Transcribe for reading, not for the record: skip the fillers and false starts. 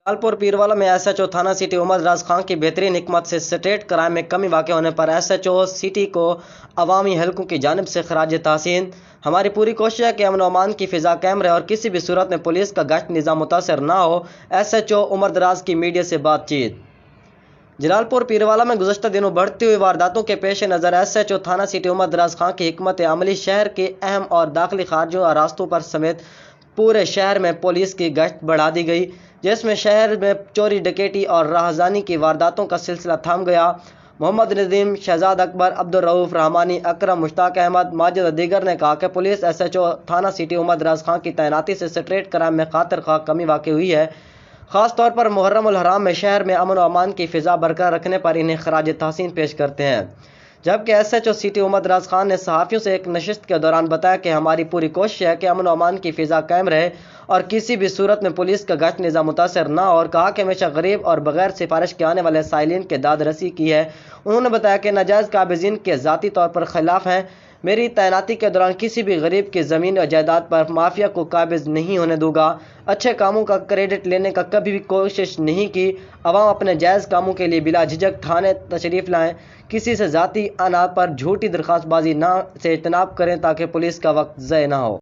जलालपुर पीरवाला में एसएचओ थाना सिटी उमर दराज खान की बेहतरीन हिकमत से स्ट्रीट क्राइम में कमी वाक़ होने पर एसएचओ सिटी को अवामी हलकों की जानिब से खराज तहसीन। हमारी पूरी कोशिश है कि अमन अमान की फ़िज़ा कायम रहे और किसी भी सूरत में पुलिस का गश्त निज़ाम मुतासर ना हो। एसएचओ उमर दराज की मीडिया से बातचीत। जलालपुर पीरवाला में गुज़श्ता दिनों बढ़ती हुई वारदातों के पेश नज़र एसएचओ थाना सिटी उमर दराज खान की हिकमत अमली शहर के अहम और दाखिली खारजों रास्तों पर समेत पूरे शहर में पुलिस की गश्त बढ़ा दी गई, जिसमें शहर में चोरी डकैती और राहज़ानी की वारदातों का सिलसिला थम गया। मोहम्मद नदीम, शहजाद अकबर, अब्दुल रऊफ रहमानी, अकरम, मुश्ताक अहमद, माजिद और दीगर ने कहा कि पुलिस एसएचओ थाना सिटी उमर दराज खान की तैनाती से स्ट्रीट क्राइम में खातिर खा कमी वाक़ हुई है। ख़ास तौर पर मुहर्रम उल हराम में शहर में अमन व अमान की फ़िज़ा बरकरार रखने पर इन्हें खराज तहसीन पेश करते हैं। जबकि एसएचओ सिटी उमर दराज खान ने सहाफ़ियों से एक नशिस्त के दौरान बताया कि हमारी पूरी कोशिश है कि अमन व अमान की फ़िज़ा कायम रहे और किसी भी सूरत में पुलिस का गश्त निज़ाम मुतासर ना हो, और कहा कि हमेशा गरीब और बगैर सिफारिश के आने वाले साइलिन के दाद रसी की है। उन्होंने बताया कि नाजायज़ काबिज़ीन के ज़ाती तौर पर खिलाफ हैं। मेरी तैनाती के दौरान किसी भी गरीब की ज़मीन और जायदाद पर माफिया को काबिज़ नहीं होने दूंगा। अच्छे कामों का क्रेडिट लेने का कभी भी कोशिश नहीं की। अवाम अपने जायज़ कामों के लिए बिला झिझक थाने तशरीफ़ लाएँ। किसी से ज़ाती अना पर झूठी दरख्वास्तबाजी ना से इज्तनाब करें ताकि पुलिस का वक्त ज़ाय ना हो।